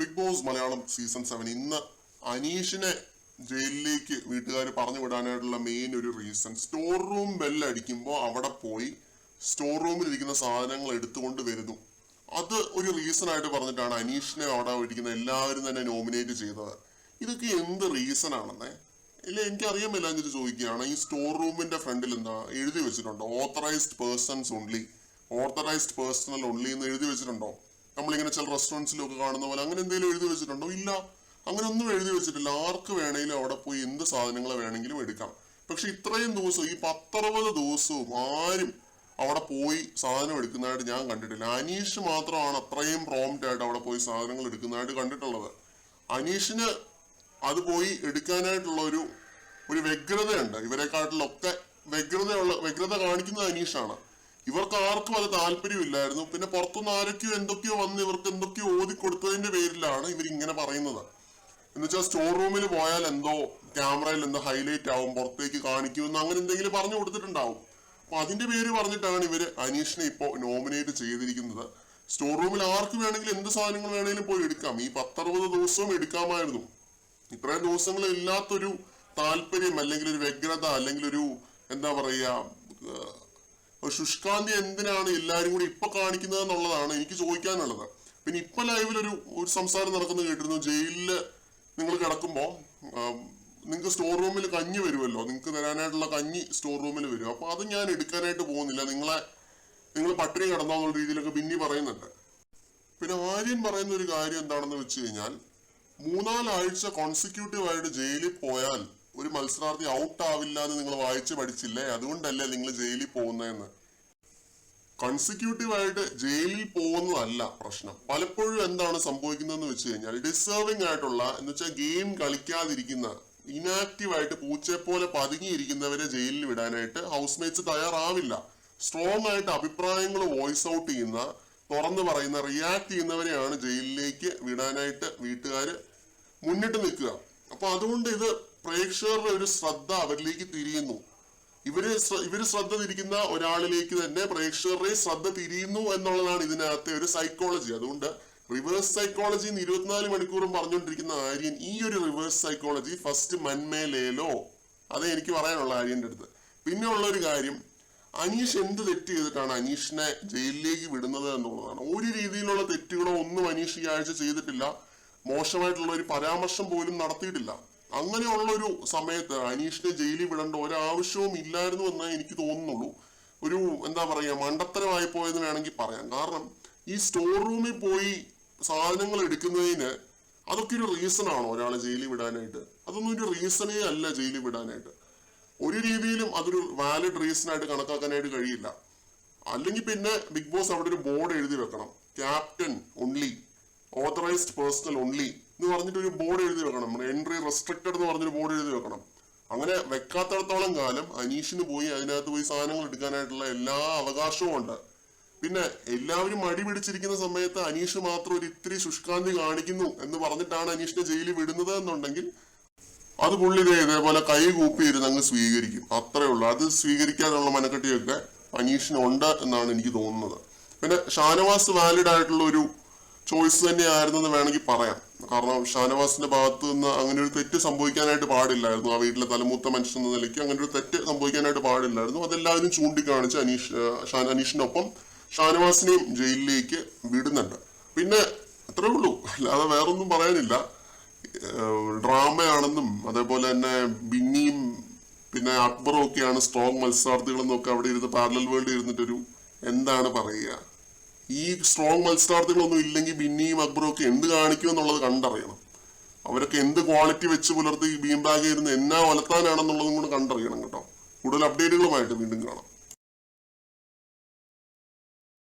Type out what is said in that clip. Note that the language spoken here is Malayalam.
ബിഗ് ബോസ് മലയാളം സീസൺ 7 ഇന്ന് അനീഷിനെ ജയിലിലേക്ക് വീട്ടുകാർ പറഞ്ഞു വിടാനായിട്ടുള്ള മെയിൻ ഒരു റീസൺ, സ്റ്റോർ റൂം ബെല്ലടിക്കുമ്പോൾ അവിടെ പോയി സ്റ്റോർ റൂമിൽ ഇരിക്കുന്ന സാധനങ്ങൾ എടുത്തുകൊണ്ട് വരുന്നു. അത് ഒരു റീസൺ ആയിട്ട് പറഞ്ഞിട്ടാണ് അനീഷിനെ അവിടെ ഇരിക്കുന്ന എല്ലാവരും തന്നെ നോമിനേറ്റ് ചെയ്തത്. ഇതൊക്കെ എന്ത് റീസൺ ആണെന്നേ ഇല്ല, എനിക്കറിയാൻ മേല എന്നിട്ട് ചോദിക്കുകയാണ്. ഈ സ്റ്റോർ റൂമിന്റെ ഫ്രണ്ടിൽ എന്താ എഴുതി വെച്ചിട്ടുണ്ടോ? Authorised persons only, authorised personnel only എന്ന് എഴുതി വെച്ചിട്ടുണ്ടോ? നമ്മളിങ്ങനെ ചില റെസ്റ്റോറൻറ്റ്സിലൊക്കെ കാണുന്ന പോലെ അങ്ങനെ എന്തെങ്കിലും എഴുതി വെച്ചിട്ടുണ്ടോ? ഇല്ല, അങ്ങനെ ഒന്നും എഴുതി വെച്ചിട്ടില്ല. ആർക്ക് വേണമെങ്കിലും അവിടെ പോയി എന്ത് സാധനങ്ങൾ വേണമെങ്കിലും എടുക്കാം. പക്ഷെ ഇത്രയും ദിവസവും ഈ 10-60 ദിവസവും ആരും അവിടെ പോയി സാധനം എടുക്കുന്നതായിട്ട് ഞാൻ കണ്ടിട്ടില്ല. അനീഷ് മാത്രമാണ് അത്രയും പ്രോംപ്റ്റ് ആയിട്ട് അവിടെ പോയി സാധനങ്ങൾ എടുക്കുന്നതായിട്ട് കണ്ടിട്ടുള്ളത്. അനീഷിന് അത് പോയി എടുക്കാനായിട്ടുള്ള ഒരു വ്യഗ്രതയുണ്ട്. ഇവരെക്കാട്ടിലൊക്കെ വ്യഗ്രത കാണിക്കുന്നത് അനീഷാണ്. ഇവർക്ക് ആർക്കും അത് താല്പര്യമില്ലായിരുന്നു. പിന്നെ പുറത്തുനിന്ന് ആരൊക്കെയോ എന്തൊക്കെയോ വന്ന് ഇവർക്ക് എന്തൊക്കെയോ ഓതി കൊടുത്തതിന്റെ പേരിലാണ് ഇവരിങ്ങനെ പറയുന്നത്. എന്നുവെച്ചാൽ സ്റ്റോർ റൂമിൽ പോയാൽ എന്തോ ക്യാമറയിൽ എന്തോ ഹൈലൈറ്റ് ആവും, പുറത്തേക്ക് കാണിക്കുമെന്ന് അങ്ങനെ എന്തെങ്കിലും പറഞ്ഞു കൊടുത്തിട്ടുണ്ടാവും. അപ്പൊ അതിന്റെ പേര് പറഞ്ഞിട്ടാണ് ഇവര് അനീഷിനെ ഇപ്പോ നോമിനേറ്റ് ചെയ്തിരിക്കുന്നത്. സ്റ്റോർ റൂമിൽ ആർക്ക് വേണമെങ്കിലും എന്ത് സാധനങ്ങൾ വേണമെങ്കിലും പോയി എടുക്കാം. ഈ 10-60 ദിവസവും എടുക്കാമായിരുന്നു. ഇത്രയും ദിവസങ്ങൾ ഇല്ലാത്തൊരു താല്പര്യം അല്ലെങ്കിൽ ഒരു വ്യഗ്രത അല്ലെങ്കിൽ ഒരു എന്താ പറയാ ശുഷ്കാന്തി എന്തിനാണ് എല്ലാരും കൂടി ഇപ്പൊ കാണിക്കുന്നത് എന്നുള്ളതാണ് എനിക്ക് ചോദിക്കാനുള്ളത്. പിന്നെ ഇപ്പൊ ലൈവിൽ ഒരു സംസാരം നടക്കുന്നത് കേട്ടിരുന്നു. ജയിലില് നിങ്ങൾ കിടക്കുമ്പോ നിങ്ങൾക്ക് സ്റ്റോർ റൂമിൽ കഞ്ഞി വരുമല്ലോ, നിങ്ങൾക്ക് തരാനായിട്ടുള്ള കഞ്ഞി സ്റ്റോർ റൂമിൽ വരും. അപ്പൊ അത് ഞാൻ എടുക്കാനായിട്ട് പോകുന്നില്ല, നിങ്ങൾ പട്ടിണി കിടന്നോന്നുള്ള രീതിയിലൊക്കെ ബിന്നി പറയുന്നുണ്ട്. പിന്നെ ആര്യൻ പറയുന്ന ഒരു കാര്യം എന്താണെന്ന് വെച്ച് കഴിഞ്ഞാൽ 3-4 ആഴ്ച കോൺസിക്യൂട്ടീവ് ആയിട്ട് ജയിലിൽ പോയാൽ ഒരു മത്സരാർത്ഥി ഔട്ട് ആവില്ല എന്ന് നിങ്ങൾ വായിച്ച് പഠിച്ചില്ലേ, അതുകൊണ്ടല്ലേ നിങ്ങൾ ജയിലിൽ പോകുന്നതെന്ന്. കോൺസിക്യൂട്ടീവ് ആയിട്ട് ജയിലിൽ പോകുന്നതല്ല പ്രശ്നം. പലപ്പോഴും എന്താണ് സംഭവിക്കുന്നതെന്ന് വെച്ച് കഴിഞ്ഞാൽ ഡിസേർവിംഗ് ആയിട്ടുള്ള എന്ന് വെച്ചാൽ ഗെയിം കളിക്കാതിരിക്കുന്ന ഇനാക്റ്റീവ് ആയിട്ട് പൂച്ചയെ പോലെ പതുങ്ങിയിരിക്കുന്നവരെ ജയിലിൽ വിടാനായിട്ട് ഹൗസ്മേറ്റ്സ് തയ്യാറാവില്ല. സ്ട്രോങ് ആയിട്ട് അഭിപ്രായങ്ങൾ വോയിസ് ഔട്ട് ചെയ്യുന്ന, തുറന്നു പറയുന്ന, റിയാക്ട് ചെയ്യുന്നവരെയാണ് ജയിലിലേക്ക് വിടാനായിട്ട് വീട്ടുകാര് മുന്നിട്ട് നിൽക്കുക. അപ്പൊ അതുകൊണ്ട് ഇത് പ്രേക്ഷകരുടെ ഒരു ശ്രദ്ധ അവരിലേക്ക് തിരിയുന്നു. ഇവര് ശ്രദ്ധ തിരിക്കുന്ന ഒരാളിലേക്ക് തന്നെ പ്രേക്ഷകരുടെ ശ്രദ്ധ തിരിയുന്നു എന്നുള്ളതാണ് ഇതിനകത്തെ ഒരു സൈക്കോളജി. അതുകൊണ്ട് റിവേഴ്സ് സൈക്കോളജി 24 മണിക്കൂറും പറഞ്ഞുകൊണ്ടിരിക്കുന്ന ആര്യൻ ഈ ഒരു റിവേഴ്സ് സൈക്കോളജി ഫസ്റ്റ് മന്മേലേലോ, അതേ എനിക്ക് പറയാനുള്ള ആര്യന്റെ അടുത്ത്. പിന്നെ ഉള്ള ഒരു കാര്യം, അനീഷ് എന്ത് തെറ്റ് ചെയ്തിട്ടാണ് അനീഷിനെ ജയിലിലേക്ക് വിടുന്നത് എന്നുള്ളതാണ്. ഒരു രീതിയിലുള്ള തെറ്റുകളോ ഒന്നും അനീഷ് ഈ ആഴ്ച ചെയ്തിട്ടില്ല. മോശമായിട്ടുള്ള ഒരു പരാമർശം പോലും നടത്തിയിട്ടില്ല. അങ്ങനെയുള്ള ഒരു സമയത്ത് അനീഷിനെ ജയിലിൽ വിടേണ്ട ഒരാവശ്യവും ഇല്ലായിരുന്നു എന്നേ എനിക്ക് തോന്നുന്നുള്ളൂ. ഒരു എന്താ പറയാ മണ്ടത്തരമായി പോയെന്ന് വേണമെങ്കിൽ പറയാം. കാരണം ഈ സ്റ്റോർ റൂമിൽ പോയി സാധനങ്ങൾ എടുക്കുന്നതിന് അതൊക്കെ ഒരു റീസൺ ആണോ ഒരാളെ ജയിലിൽ വിടാനായിട്ട്? അതൊന്നും ഒരു റീസണേ അല്ല ജയിലിൽ വിടാനായിട്ട്. ഒരു രീതിയിലും അതൊരു വാലിഡ് റീസൺ ആയിട്ട് കണക്കാക്കാനായിട്ട് കഴിയില്ല. അല്ലെങ്കിൽ പിന്നെ ബിഗ് ബോസ് അവിടെ ഒരു ബോർഡ് എഴുതി വെക്കണം, captain only, authorised personal only എന്ന് പറഞ്ഞിട്ട് ഒരു ബോർഡ് എഴുതി വെക്കണം. എൻട്രി റെസ്ട്രിക്റ്റഡ് എന്ന് പറഞ്ഞൊരു ബോർഡ് എഴുതി വെക്കണം. അങ്ങനെ വെക്കാത്തടത്തോളം കാലം അനീഷിന് പോയി അതിനകത്ത് പോയി സാധനങ്ങൾ എടുക്കാനായിട്ടുള്ള എല്ലാ അവകാശവും ഉണ്ട്. പിന്നെ എല്ലാവരും മടി പിടിച്ചിരിക്കുന്ന സമയത്ത് അനീഷ് മാത്രം ഒരു ഇത്തിരി ശുഷ്കാന്തി കാണിക്കുന്നു എന്ന് പറഞ്ഞിട്ടാണ് അനീഷിനെ ജയിലിൽ വിടുന്നത് എന്നുണ്ടെങ്കിൽ അത് പുള്ളി ഇതേപോലെ കൈ കൂപ്പിയിരുന്ന് അങ്ങ് സ്വീകരിക്കും. അത്രേ ഉള്ളൂ. അത് സ്വീകരിക്കാനുള്ള മനക്കെട്ടിയൊക്കെ അനീഷിനുണ്ട് എന്നാണ് എനിക്ക് തോന്നുന്നത്. പിന്നെ ഷാനവാസ് വാലിഡ് ആയിട്ടുള്ള ഒരു ചോയ്സ് തന്നെയായിരുന്നെന്ന് വേണമെങ്കിൽ പറയാം. കാരണം ഷാനവാസിന്റെ ഭാഗത്ത് നിന്ന് അങ്ങനെ ഒരു തെറ്റ് സംഭവിക്കാനായിട്ട് പാടില്ലായിരുന്നു. ആ വീട്ടിലെ തലമൂത്ത മനുഷ്യൻ എന്ന നിലയ്ക്ക് അങ്ങനെ ഒരു തെറ്റ് സംഭവിക്കാനായിട്ട് പാടില്ലായിരുന്നു. അതെല്ലാവരും ചൂണ്ടിക്കാണിച്ച് അനീഷിനൊപ്പം ഷാനവാസിനെയും ജയിലിലേക്ക് വിടുന്നുണ്ട്. പിന്നെ അത്രേ ഉള്ളൂ, അല്ലാതെ വേറൊന്നും പറയാനില്ല. ഡ്രാമയാണെന്നും അതേപോലെ തന്നെ ബിന്നിയും പിന്നെ അക്ബറും ഒക്കെയാണ് സ്ട്രോങ് മത്സരാർത്ഥികളെന്നൊക്കെ അവിടെ ഇരുന്ന് പാരലൽ വേൾഡ് ഇരുന്നിട്ടൊരു എന്താണ് പറയുക, ഈ സ്ട്രോങ് മത്സരാർത്ഥികളൊന്നും ഇല്ലെങ്കിൽ ബിന്നിയും അക്ബറും ഒക്കെ എന്ത് കാണിക്കുമെന്നുള്ളത് കണ്ടറിയണം. അവരൊക്കെ എന്ത് ക്വാളിറ്റി വെച്ച് പുലർത്തി ബീം ബാഗ് ഇരുന്ന് എന്നാ വലത്താനാണെന്നുള്ളതും കൂടെ കണ്ടറിയണം കേട്ടോ. കൂടുതൽ അപ്ഡേറ്റുകളുമായിട്ട് വീണ്ടും കാണാം.